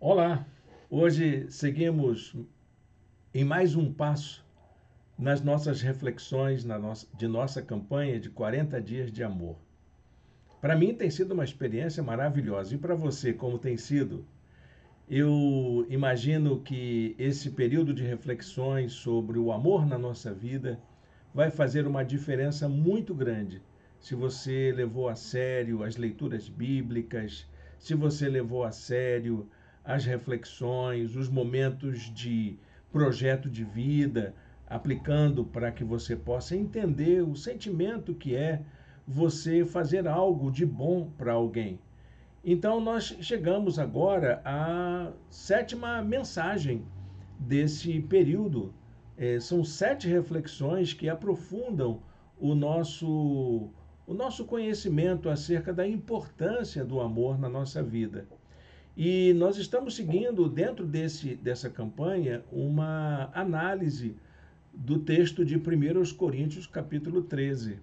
Olá, hoje seguimos em mais um passo nas nossas reflexões de nossa campanha de 40 dias de amor. Para mim tem sido uma experiência maravilhosa. E para você, como tem sido? Eu imagino que esse período de reflexões sobre o amor na nossa vida vai fazer uma diferença muito grande. Se você levou a sério as leituras bíblicas, se você levou a sério as reflexões, os momentos de projeto de vida, aplicando para que você possa entender o sentimento que é você fazer algo de bom para alguém. Então, nós chegamos agora à sétima mensagem desse período. São 7 reflexões que aprofundam o nosso, o nosso conhecimento acerca da importância do amor na nossa vida. E nós estamos seguindo, dentro dessa campanha, uma análise do texto de 1 Coríntios, capítulo 13.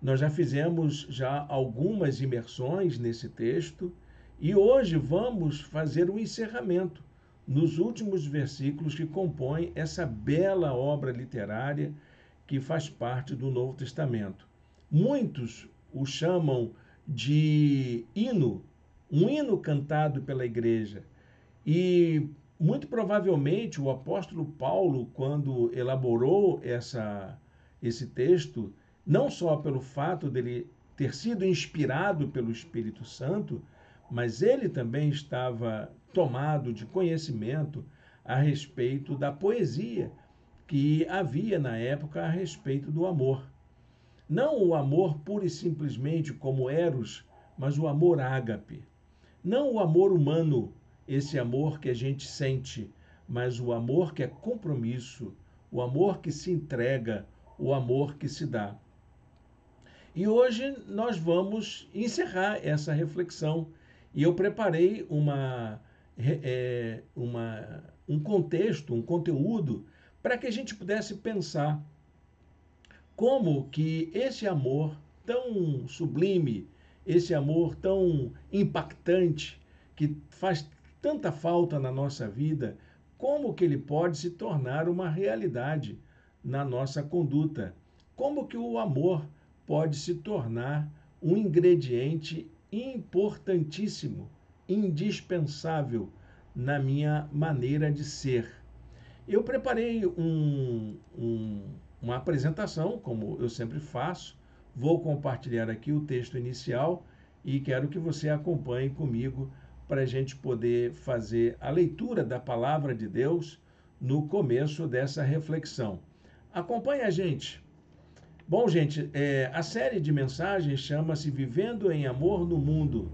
Nós já fizemos algumas imersões nesse texto e hoje vamos fazer um encerramento nos últimos versículos que compõem essa bela obra literária que faz parte do Novo Testamento. Muitos o chamam de hino, um hino cantado pela igreja. E muito provavelmente o apóstolo Paulo, quando elaborou esse texto, não só pelo fato dele ter sido inspirado pelo Espírito Santo, mas ele também estava tomado de conhecimento a respeito da poesia que havia na época a respeito do amor. Não o amor pura e simplesmente como Eros, mas o amor ágape. Não o amor humano, esse amor que a gente sente, mas o amor que é compromisso, o amor que se entrega, o amor que se dá. E hoje nós vamos encerrar essa reflexão. E eu preparei um contexto, um conteúdo, para que a gente pudesse pensar como que esse amor tão sublime, esse amor tão impactante, que faz tanta falta na nossa vida, como que ele pode se tornar uma realidade na nossa conduta? Como que o amor pode se tornar um ingrediente importantíssimo, indispensável na minha maneira de ser? Eu preparei uma apresentação, como eu sempre faço. Vou compartilhar aqui o texto inicial e quero que você acompanhe comigo para a gente poder fazer a leitura da palavra de Deus no começo dessa reflexão. Acompanhe a gente. Bom, gente, a série de mensagens chama-se Vivendo em Amor no Mundo,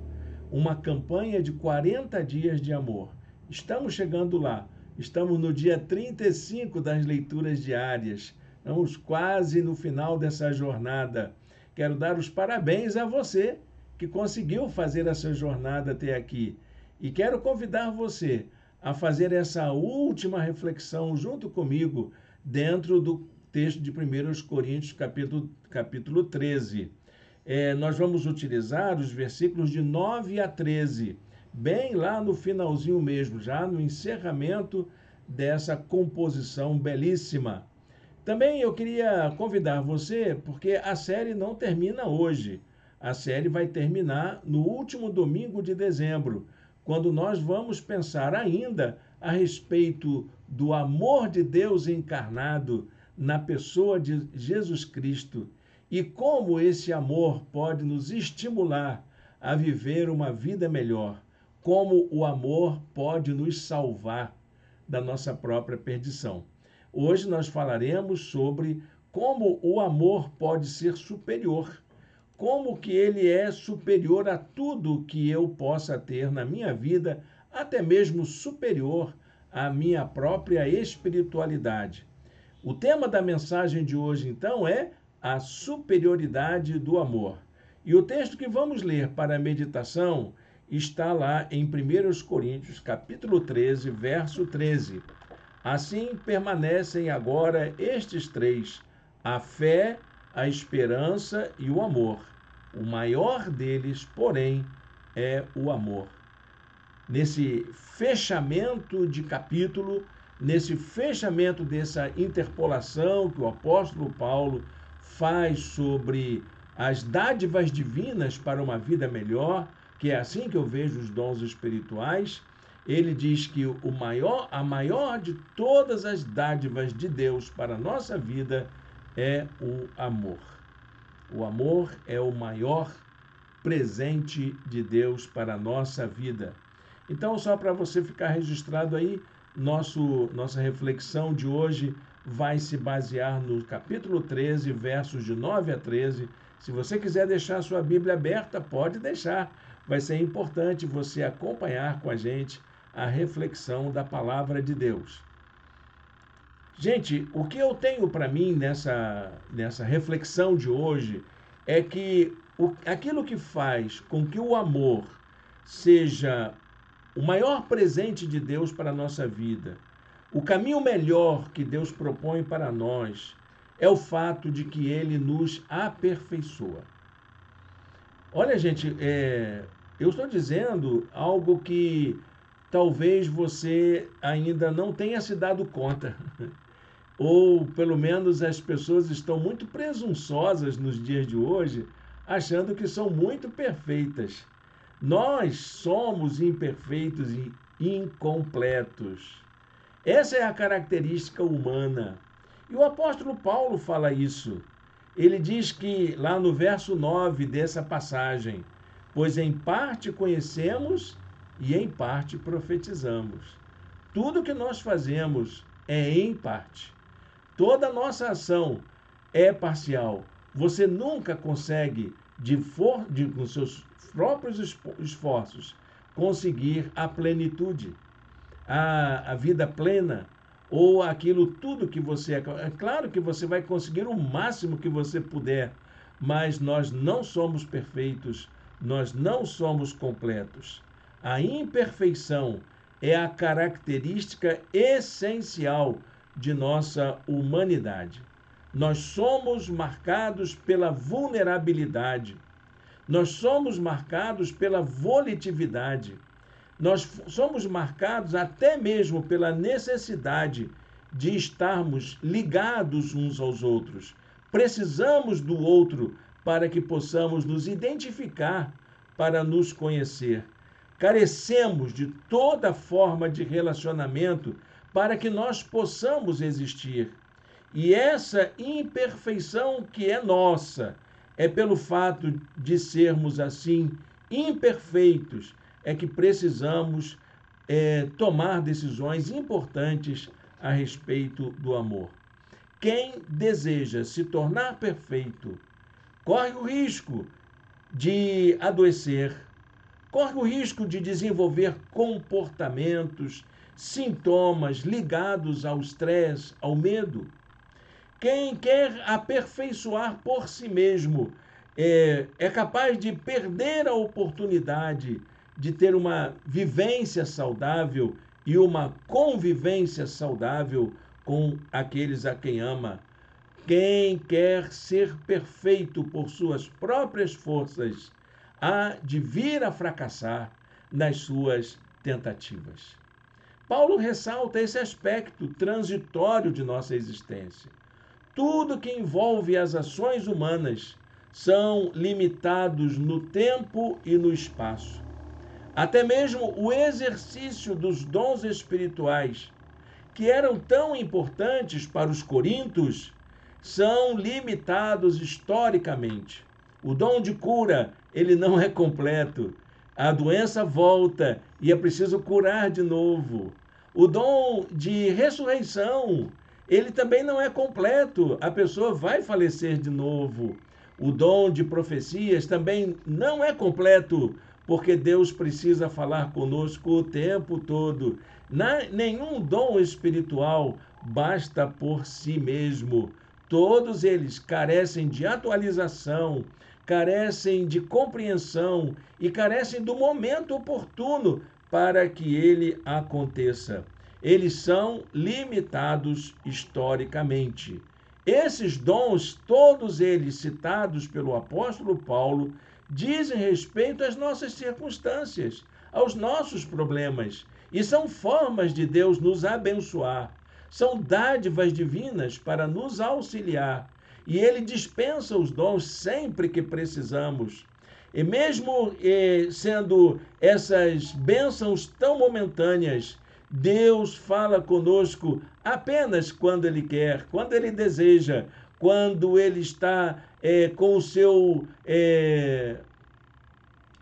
uma campanha de 40 dias de amor. Estamos chegando lá. Estamos no dia 35 das leituras diárias. Estamos quase no final dessa jornada. Quero dar os parabéns a você que conseguiu fazer essa jornada até aqui. E quero convidar você a fazer essa última reflexão junto comigo dentro do texto de 1 Coríntios, capítulo 13. Nós vamos utilizar os versículos de 9 a 13, bem lá no finalzinho mesmo, já no encerramento dessa composição belíssima. Também eu queria convidar você, porque a série não termina hoje. A série vai terminar no último domingo de dezembro, quando nós vamos pensar ainda a respeito do amor de Deus encarnado na pessoa de Jesus Cristo e como esse amor pode nos estimular a viver uma vida melhor, como o amor pode nos salvar da nossa própria perdição. Hoje nós falaremos sobre como o amor pode ser superior, como que ele é superior a tudo que eu possa ter na minha vida, até mesmo superior à minha própria espiritualidade. O tema da mensagem de hoje, então, é a superioridade do amor. E o texto que vamos ler para a meditação está lá em 1 Coríntios, capítulo 13, verso 13. Assim permanecem agora estes 3, a fé, a esperança e o amor. O maior deles, porém, é o amor. nesse fechamento de capítulo, nesse fechamento dessa interpolação que o apóstolo Paulo faz sobre as dádivas divinas para uma vida melhor, que é assim que eu vejo os dons espirituais. Ele diz que a maior de todas as dádivas de Deus para a nossa vida é o amor. O amor é o maior presente de Deus para a nossa vida. Então, só para você ficar registrado aí, nossa reflexão de hoje vai se basear no capítulo 13, versos de 9 a 13. Se você quiser deixar a sua Bíblia aberta, pode deixar. Vai ser importante você acompanhar com a gente a reflexão da palavra de Deus. Gente, o que eu tenho para mim nessa reflexão de hoje é que aquilo que faz com que o amor seja o maior presente de Deus para a nossa vida, o caminho melhor que Deus propõe para nós, é o fato de que Ele nos aperfeiçoa. Olha, gente, eu estou dizendo algo que talvez você ainda não tenha se dado conta. Ou, pelo menos, as pessoas estão muito presunçosas nos dias de hoje, achando que são muito perfeitas. Nós somos imperfeitos e incompletos. Essa é a característica humana. E o apóstolo Paulo fala isso. Ele diz que, lá no verso 9 dessa passagem, pois em parte conhecemos e em parte profetizamos. Tudo que nós fazemos é em parte. Toda a nossa ação é parcial. Você nunca consegue, com seus próprios esforços, conseguir a plenitude, a vida plena, ou aquilo tudo que você é. É claro que você vai conseguir o máximo que você puder, mas nós não somos perfeitos, nós não somos completos. A imperfeição é a característica essencial de nossa humanidade. Nós somos marcados pela vulnerabilidade, nós somos marcados pela volitividade, nós somos marcados até mesmo pela necessidade de estarmos ligados uns aos outros. Precisamos do outro para que possamos nos identificar, para nos conhecer. Carecemos de toda forma de relacionamento para que nós possamos existir. E essa imperfeição que é nossa, é pelo fato de sermos assim imperfeitos, é que precisamos tomar decisões importantes a respeito do amor. Quem deseja se tornar perfeito corre o risco de adoecer, corre o risco de desenvolver comportamentos, sintomas ligados ao estresse, ao medo. Quem quer aperfeiçoar por si mesmo é capaz de perder a oportunidade de ter uma vivência saudável e uma convivência saudável com aqueles a quem ama. Quem quer ser perfeito por suas próprias forças há de vir a fracassar nas suas tentativas. Paulo ressalta esse aspecto transitório de nossa existência. Tudo que envolve as ações humanas são limitados no tempo e no espaço. Até mesmo o exercício dos dons espirituais, que eram tão importantes para os coríntios, são limitados historicamente. O dom de cura, ele não é completo. A doença volta e é preciso curar de novo. O dom de ressurreição, ele também não é completo. A pessoa vai falecer de novo. O dom de profecias também não é completo, porque Deus precisa falar conosco o tempo todo. Nenhum dom espiritual basta por si mesmo. Todos eles carecem de atualização, carecem de compreensão e carecem do momento oportuno para que ele aconteça. Eles são limitados historicamente. Esses dons, todos eles citados pelo apóstolo Paulo, dizem respeito às nossas circunstâncias, aos nossos problemas, e são formas de Deus nos abençoar. São dádivas divinas para nos auxiliar, e Ele dispensa os dons sempre que precisamos. E mesmo sendo essas bênçãos tão momentâneas, Deus fala conosco apenas quando Ele quer, quando Ele deseja, quando Ele está com o seu...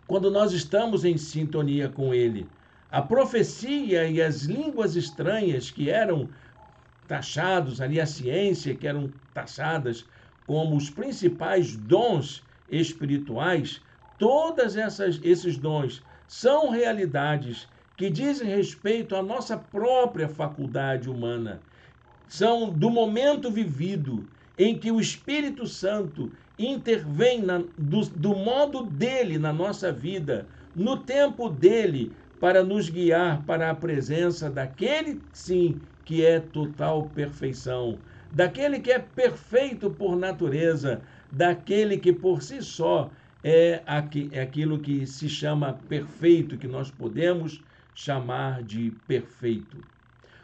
quando nós estamos em sintonia com Ele. A profecia e as línguas estranhas que eram taxados ali, a ciência que eram taxadas como os principais dons espirituais, esses dons são realidades que dizem respeito à nossa própria faculdade humana. São do momento vivido em que o Espírito Santo intervém do modo dele na nossa vida, no tempo dele, para nos guiar para a presença daquele, sim, que é total perfeição, daquele que é perfeito por natureza, daquele que por si só é aquilo que se chama perfeito, que nós podemos chamar de perfeito.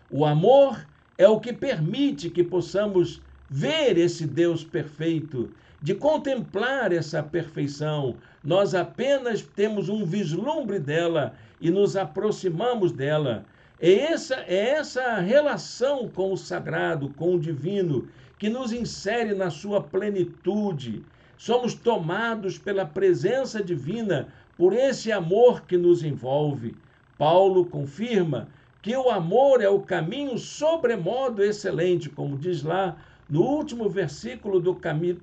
O amor é o que permite que possamos ver esse Deus perfeito, de contemplar essa perfeição. Nós apenas temos um vislumbre dela e nos aproximamos dela. É essa relação com o sagrado, com o divino, que nos insere na sua plenitude. Somos tomados pela presença divina, por esse amor que nos envolve. Paulo confirma que o amor é o caminho sobremodo excelente, como diz lá no último versículo do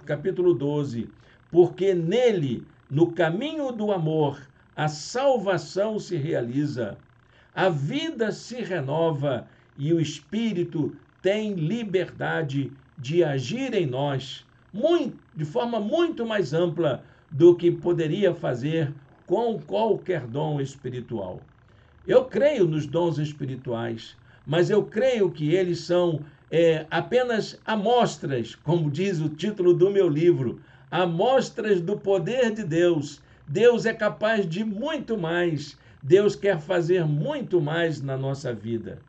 capítulo 12, porque nele, no caminho do amor, a salvação se realiza, a vida se renova e o Espírito tem liberdade de agir em nós, de forma muito mais ampla do que poderia fazer com qualquer dom espiritual. Eu creio nos dons espirituais, mas eu creio que eles são apenas amostras, como diz o título do meu livro, amostras do poder de Deus. Deus é capaz de muito mais. Deus quer fazer muito mais na nossa vida.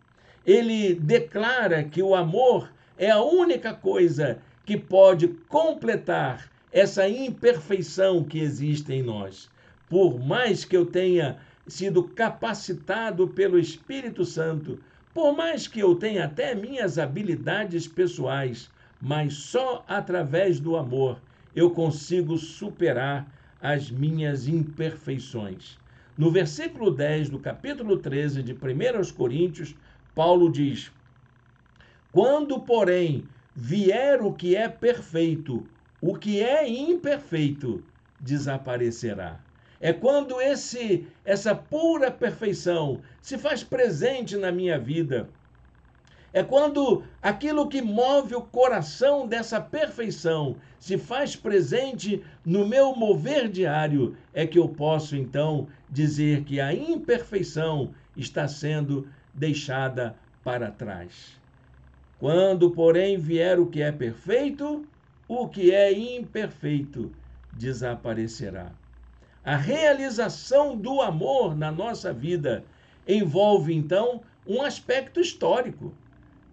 Ele declara que o amor é a única coisa que pode completar essa imperfeição que existe em nós. Por mais que eu tenha sido capacitado pelo Espírito Santo, por mais que eu tenha até minhas habilidades pessoais, mas só através do amor eu consigo superar as minhas imperfeições. No versículo 10 do capítulo 13 de 1 Coríntios, Paulo diz: quando, porém, vier o que é perfeito, o que é imperfeito desaparecerá. É quando essa pura perfeição se faz presente na minha vida. É quando aquilo que move o coração dessa perfeição se faz presente no meu mover diário, é que eu posso então dizer que a imperfeição está sendo deixada para trás. Quando, porém, vier o que é perfeito, o que é imperfeito desaparecerá. A realização do amor na nossa vida envolve, então, um aspecto histórico,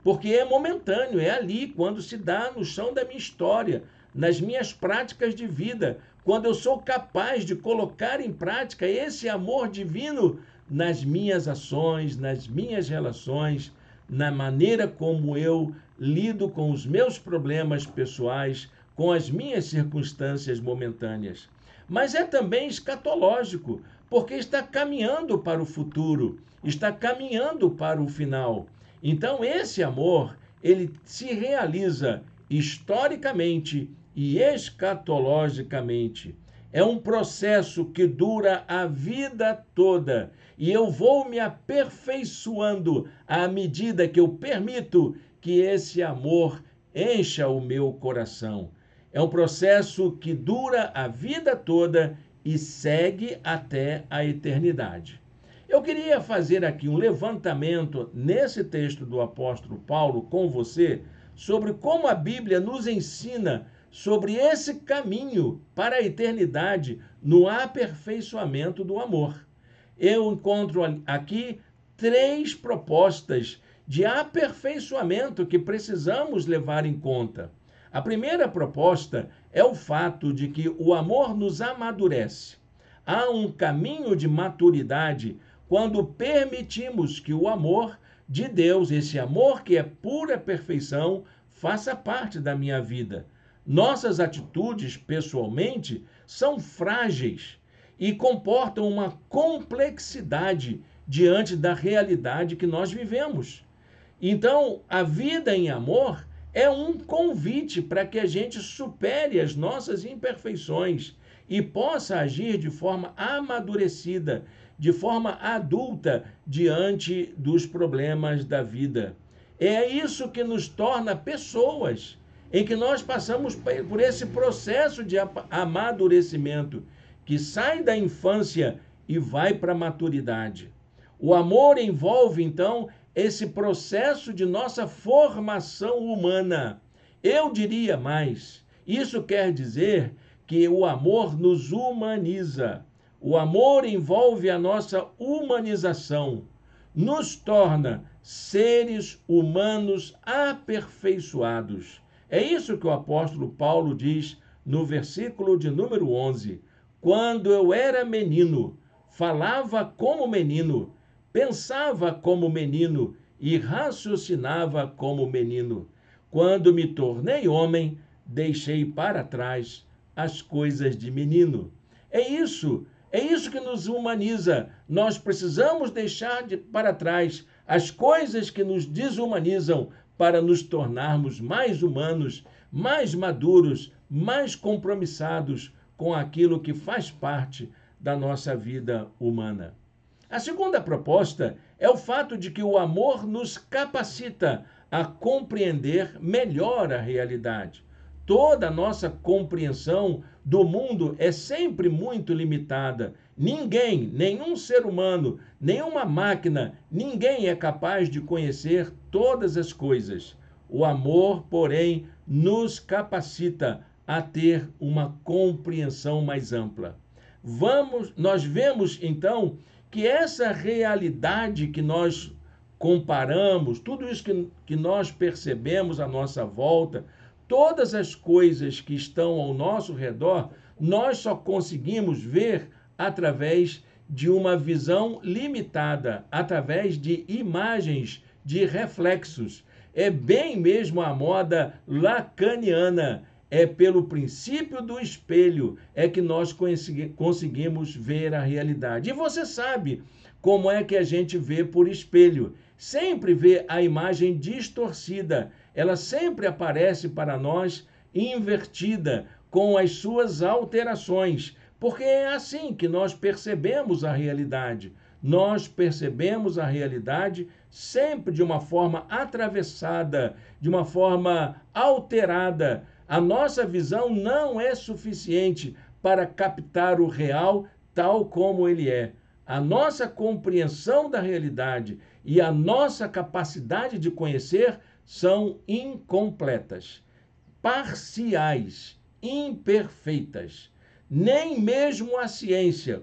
porque é momentâneo, é ali, quando se dá no chão da minha história, nas minhas práticas de vida, quando eu sou capaz de colocar em prática esse amor divino nas minhas ações, nas minhas relações, na maneira como eu lido com os meus problemas pessoais, com as minhas circunstâncias momentâneas. Mas é também escatológico, porque está caminhando para o futuro, está caminhando para o final. Então, esse amor, ele se realiza historicamente e escatologicamente. É um processo que dura a vida toda e eu vou me aperfeiçoando à medida que eu permito que esse amor encha o meu coração. É um processo que dura a vida toda e segue até a eternidade. Eu queria fazer aqui um levantamento nesse texto do apóstolo Paulo com você sobre como a Bíblia nos ensina sobre esse caminho para a eternidade no aperfeiçoamento do amor. Eu encontro aqui 3 propostas de aperfeiçoamento que precisamos levar em conta. A primeira proposta é o fato de que o amor nos amadurece. Há um caminho de maturidade quando permitimos que o amor de Deus, esse amor que é pura perfeição, faça parte da minha vida. Nossas atitudes, pessoalmente, são frágeis e comportam uma complexidade diante da realidade que nós vivemos. Então, a vida em amor é um convite para que a gente supere as nossas imperfeições e possa agir de forma amadurecida, de forma adulta diante dos problemas da vida. É isso que nos torna pessoas, em que nós passamos por esse processo de amadurecimento, que sai da infância e vai para a maturidade. O amor envolve, então, esse processo de nossa formação humana. Eu diria mais, isso quer dizer que o amor nos humaniza. O amor envolve a nossa humanização, nos torna seres humanos aperfeiçoados. É isso que o apóstolo Paulo diz no versículo de número 11. Quando eu era menino, falava como menino, pensava como menino e raciocinava como menino. Quando me tornei homem, deixei para trás as coisas de menino. É isso que nos humaniza. Nós precisamos deixar para trás as coisas que nos desumanizam para nos tornarmos mais humanos, mais maduros, mais compromissados com aquilo que faz parte da nossa vida humana. A segunda proposta é o fato de que o amor nos capacita a compreender melhor a realidade. Toda a nossa compreensão do mundo é sempre muito limitada. Ninguém, nenhum ser humano, nenhuma máquina, ninguém é capaz de conhecer todas as coisas. O amor, porém, nos capacita a ter uma compreensão mais ampla. Nós vemos, então, que essa realidade que nós comparamos, tudo isso que nós percebemos à nossa volta, todas as coisas que estão ao nosso redor, nós só conseguimos ver através de uma visão limitada, através de imagens, de reflexos. É bem mesmo a moda lacaniana. É pelo princípio do espelho é que nós conseguimos ver a realidade. E você sabe como é que a gente vê por espelho. Sempre vê a imagem distorcida. Ela sempre aparece para nós invertida, com as suas alterações. Porque é assim que nós percebemos a realidade. Nós percebemos a realidade sempre de uma forma atravessada, de uma forma alterada. A nossa visão não é suficiente para captar o real tal como ele é. A nossa compreensão da realidade e a nossa capacidade de conhecer são incompletas, parciais, imperfeitas. Nem mesmo a ciência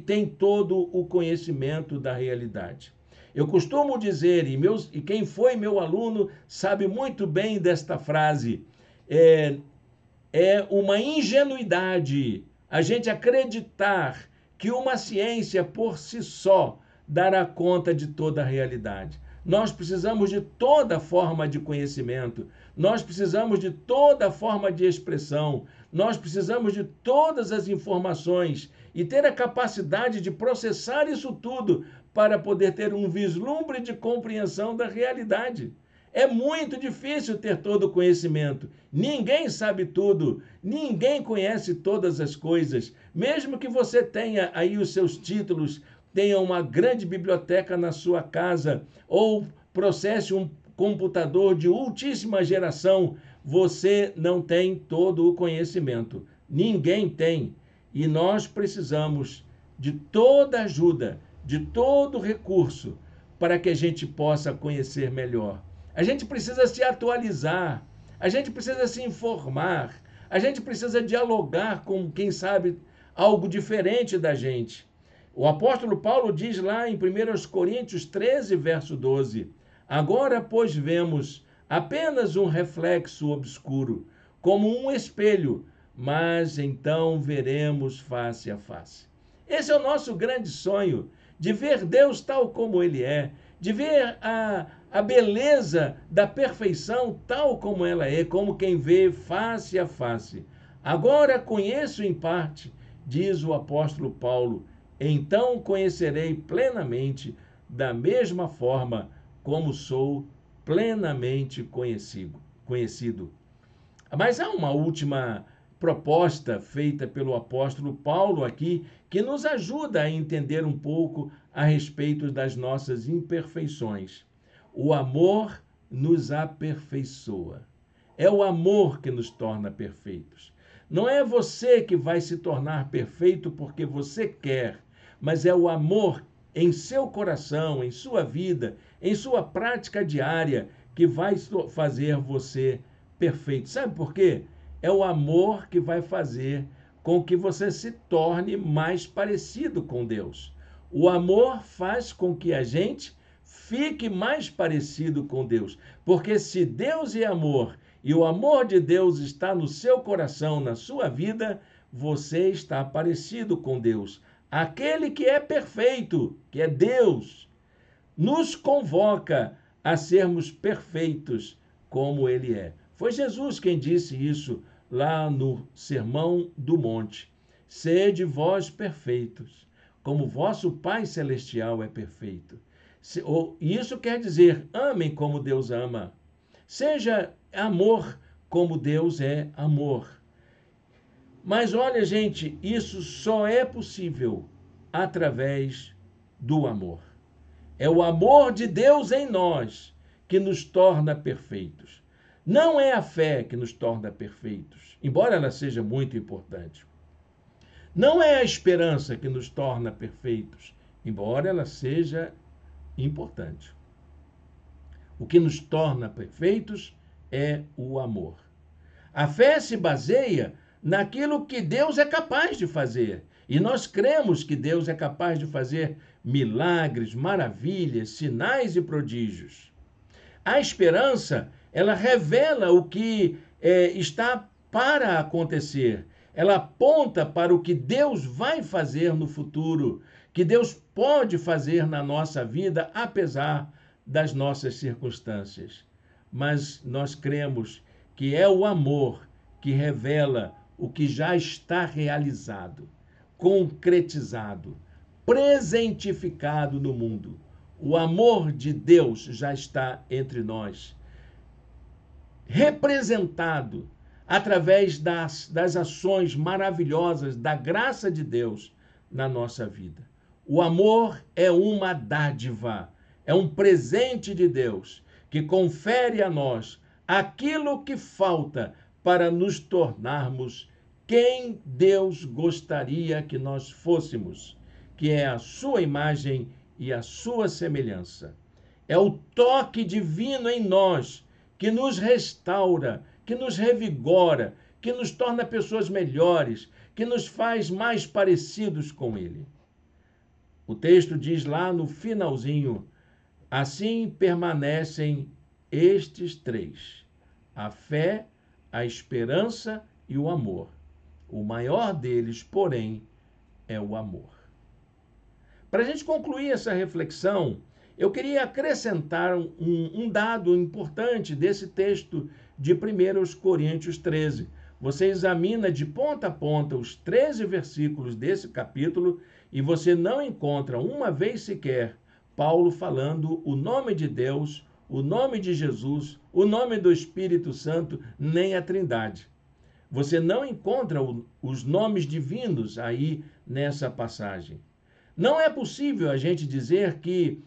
tem todo o conhecimento da realidade. Eu costumo dizer, e quem foi meu aluno sabe muito bem desta frase, é uma ingenuidade a gente acreditar que uma ciência por si só dará conta de toda a realidade. Nós precisamos de toda forma de conhecimento, nós precisamos de toda forma de expressão, nós precisamos de todas as informações e ter a capacidade de processar isso tudo para poder ter um vislumbre de compreensão da realidade. É muito difícil ter todo o conhecimento. Ninguém sabe tudo, ninguém conhece todas as coisas. Mesmo que você tenha aí os seus títulos, tenha uma grande biblioteca na sua casa ou processe um computador de ultíssima geração, você não tem todo o conhecimento. Ninguém tem. E nós precisamos de toda ajuda, de todo recurso para que a gente possa conhecer melhor. A gente precisa se atualizar, a gente precisa se informar, A gente precisa dialogar com quem sabe algo diferente da gente. O apóstolo Paulo diz lá em 1 Coríntios 13, verso 12: Agora, pois, vemos apenas um reflexo obscuro, como um espelho, mas então veremos face a face. Esse é o nosso grande sonho, de ver Deus tal como Ele é, de ver a beleza da perfeição tal como ela é, como quem vê face a face. Agora conheço em parte, diz o apóstolo Paulo, então conhecerei plenamente, da mesma forma como sou plenamente conhecido. Mas há uma última proposta feita pelo apóstolo Paulo aqui, que nos ajuda a entender um pouco a respeito das nossas imperfeições. O amor nos aperfeiçoa. É o amor que nos torna perfeitos. Não é você que vai se tornar perfeito porque você quer, mas é o amor em seu coração, em sua vida, em sua prática diária, que vai fazer você perfeito. Sabe por quê? É o amor que vai fazer com que você se torne mais parecido com Deus. O amor faz com que a gente fique mais parecido com Deus. Porque se Deus é amor e o amor de Deus está no seu coração, na sua vida, você está parecido com Deus. Aquele que é perfeito, que é Deus, nos convoca a sermos perfeitos como Ele é. Foi Jesus quem disse isso lá no Sermão do Monte. Sede vós perfeitos, como vosso Pai Celestial é perfeito. Isso quer dizer, amem como Deus ama. Seja amor como Deus é amor. Mas olha, gente, isso só é possível através do amor. É o amor de Deus em nós que nos torna perfeitos. Não é a fé que nos torna perfeitos, embora ela seja muito importante. Não é a esperança que nos torna perfeitos, embora ela seja importante. O que nos torna perfeitos é o amor. A fé se baseia naquilo que Deus é capaz de fazer. E nós cremos que Deus é capaz de fazer milagres, maravilhas, sinais e prodígios. A esperança, ela revela o que está para acontecer. Ela aponta para o que Deus vai fazer no futuro, que Deus pode fazer na nossa vida, apesar das nossas circunstâncias. Mas nós cremos que é o amor que revela o que já está realizado, concretizado, presentificado no mundo. O amor de Deus já está entre nós, representado através das ações maravilhosas da graça de Deus na nossa vida. O amor é uma dádiva, é um presente de Deus que confere a nós aquilo que falta para nos tornarmos quem Deus gostaria que nós fôssemos, que é a sua imagem e a sua semelhança. É o toque divino em nós que nos restaura, que nos revigora, que nos torna pessoas melhores, que nos faz mais parecidos com Ele. O texto diz lá no finalzinho, assim permanecem estes três: a fé, a esperança e o amor. O maior deles, porém, é o amor. Para a gente concluir essa reflexão, eu queria acrescentar um dado importante desse texto de 1 Coríntios 13. Você examina de ponta a ponta os 13 versículos desse capítulo e você não encontra uma vez sequer Paulo falando o nome de Deus, o nome de Jesus, o nome do Espírito Santo, nem a Trindade. Você não encontra os nomes divinos aí nessa passagem. Não é possível a gente dizer que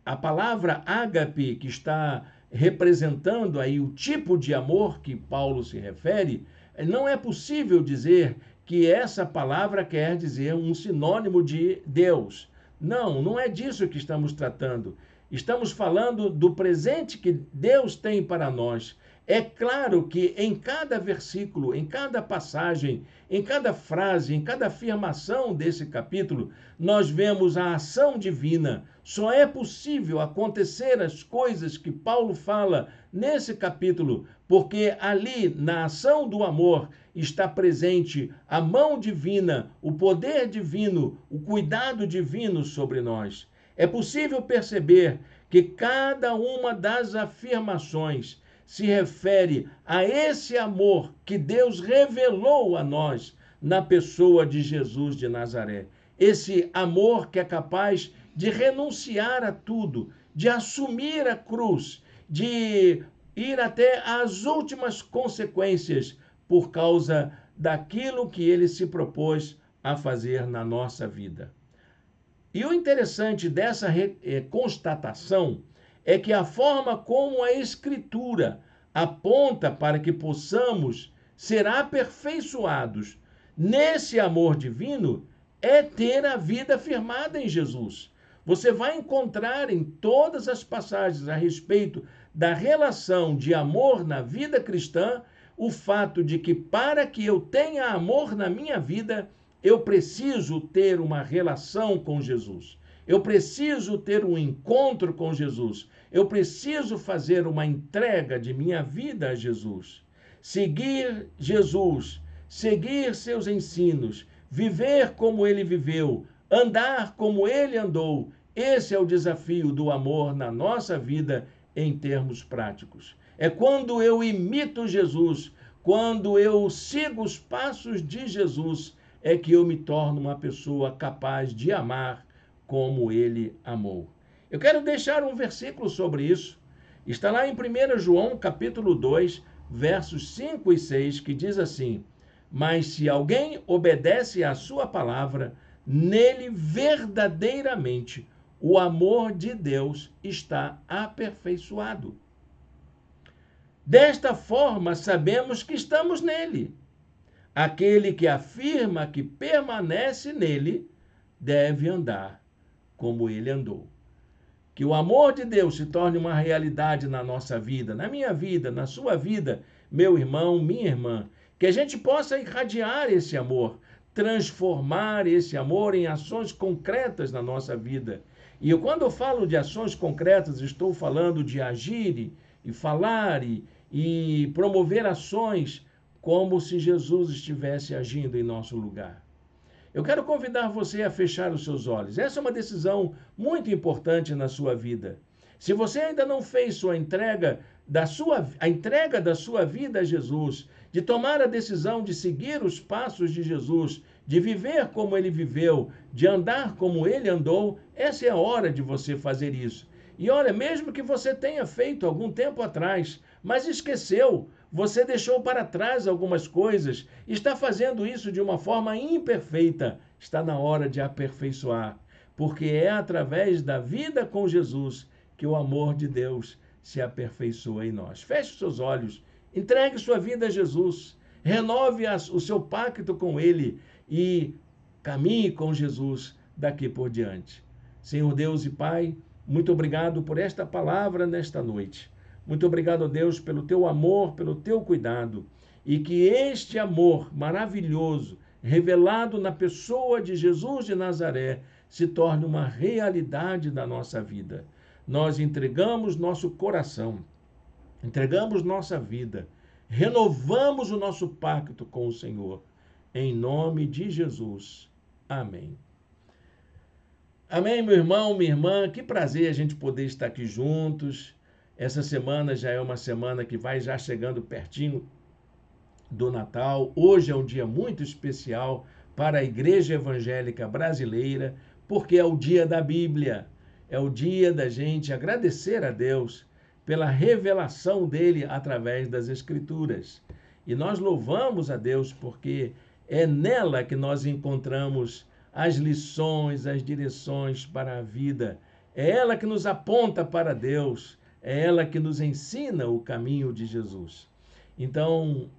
a palavra ágape, que está representando aí o tipo de amor que Paulo se refere, não é possível dizer que essa palavra quer dizer um sinônimo de Deus. Não, não é disso que estamos tratando. Estamos falando do presente que Deus tem para nós. É claro que em cada versículo, em cada passagem, em cada frase, em cada afirmação desse capítulo, nós vemos a ação divina. Só é possível acontecer as coisas que Paulo fala nesse capítulo, porque ali, na ação do amor, está presente a mão divina, o poder divino, o cuidado divino sobre nós. É possível perceber que cada uma das afirmações se refere a esse amor que Deus revelou a nós na pessoa de Jesus de Nazaré. Esse amor que é capaz de renunciar a tudo, de assumir a cruz, de ir até as últimas consequências por causa daquilo que ele se propôs a fazer na nossa vida. E o interessante dessa constatação é que a forma como a Escritura aponta para que possamos ser aperfeiçoados nesse amor divino é ter a vida firmada em Jesus. Você vai encontrar em todas as passagens a respeito da relação de amor na vida cristã o fato de que para que eu tenha amor na minha vida, eu preciso ter uma relação com Jesus. Eu preciso ter um encontro com Jesus. Eu preciso fazer uma entrega de minha vida a Jesus. Seguir Jesus, seguir seus ensinos, viver como ele viveu, andar como ele andou. Esse é o desafio do amor na nossa vida em termos práticos. É quando eu imito Jesus, quando eu sigo os passos de Jesus, é que eu me torno uma pessoa capaz de amar como ele amou. Eu quero deixar um versículo sobre isso. Está lá em 1 João, capítulo 2, versos 5 e 6, que diz assim: mas se alguém obedece à sua palavra, nele verdadeiramente o amor de Deus está aperfeiçoado. Desta forma, sabemos que estamos nele. Aquele que afirma que permanece nele deve andar como ele andou. Que o amor de Deus se torne uma realidade na nossa vida, na minha vida, na sua vida, meu irmão, minha irmã. Que a gente possa irradiar esse amor, transformar esse amor em ações concretas na nossa vida. E quando eu falo de ações concretas, estou falando de agir e falar e promover ações como se Jesus estivesse agindo em nosso lugar. Eu quero convidar você a fechar os seus olhos. Essa é uma decisão muito importante na sua vida. Se você ainda não fez a entrega da sua vida a Jesus, de tomar a decisão de seguir os passos de Jesus, de viver como ele viveu, de andar como ele andou, essa é a hora de você fazer isso. E olha, mesmo que você tenha feito algum tempo atrás, mas esqueceu, você deixou para trás algumas coisas, está fazendo isso de uma forma imperfeita, está na hora de aperfeiçoar, porque é através da vida com Jesus que o amor de Deus se aperfeiçoa em nós. Feche seus olhos, entregue sua vida a Jesus, renove o seu pacto com Ele e caminhe com Jesus daqui por diante. Senhor Deus e Pai, muito obrigado por esta palavra nesta noite. Muito obrigado, Deus, pelo teu amor, pelo teu cuidado. E que este amor maravilhoso, revelado na pessoa de Jesus de Nazaré, se torne uma realidade da nossa vida. Nós entregamos nosso coração, entregamos nossa vida, renovamos o nosso pacto com o Senhor. Em nome de Jesus. Amém. Amém, meu irmão, minha irmã. Que prazer a gente poder estar aqui juntos. Essa semana já é uma semana que vai já chegando pertinho do Natal. Hoje é um dia muito especial para a Igreja Evangélica Brasileira, porque é o dia da Bíblia. É o dia da gente agradecer a Deus pela revelação dele através das Escrituras. E nós louvamos a Deus porque é nela que nós encontramos as lições, as direções para a vida. É ela que nos aponta para Deus. É ela que nos ensina o caminho de Jesus. Então,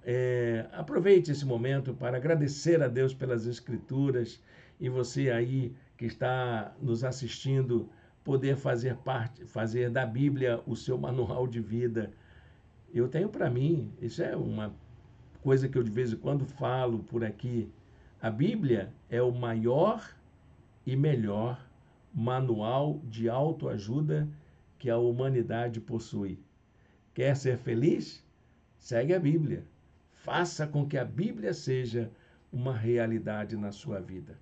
aproveite esse momento para agradecer a Deus pelas Escrituras e você aí que está nos assistindo, poder fazer da Bíblia o seu manual de vida. Eu tenho para mim, isso é uma coisa que eu de vez em quando falo por aqui, a Bíblia é o maior e melhor manual de autoajuda que a humanidade possui. Quer ser feliz? Segue a Bíblia. Faça com que a Bíblia seja uma realidade na sua vida.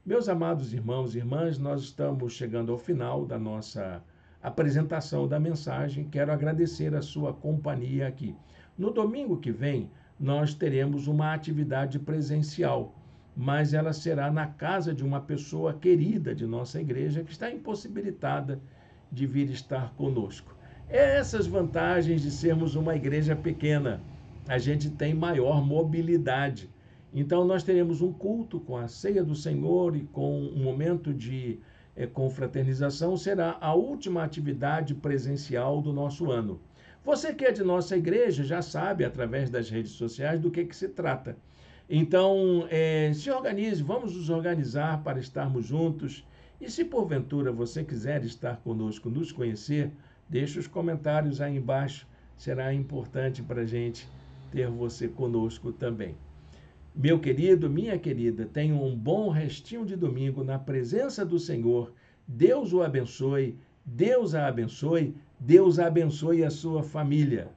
Meus amados irmãos e irmãs, nós estamos chegando ao final da nossa apresentação da mensagem. Quero agradecer a sua companhia aqui. No domingo que vem, nós teremos uma atividade presencial, mas ela será na casa de uma pessoa querida de nossa igreja que está impossibilitada de vir estar conosco. Essas vantagens de sermos uma igreja pequena. A gente tem maior mobilidade. Então, nós teremos um culto com a ceia do Senhor e com um momento de confraternização. Será a última atividade presencial do nosso ano. Você que é de nossa igreja já sabe, através das redes sociais, do que se trata. Então, se organize, vamos nos organizar para estarmos juntos. E se porventura você quiser estar conosco, nos conhecer, deixe os comentários aí embaixo. Será importante para a gente ter você conosco também. Meu querido, minha querida, tenha um bom restinho de domingo na presença do Senhor. Deus o abençoe, Deus a abençoe, Deus abençoe a sua família.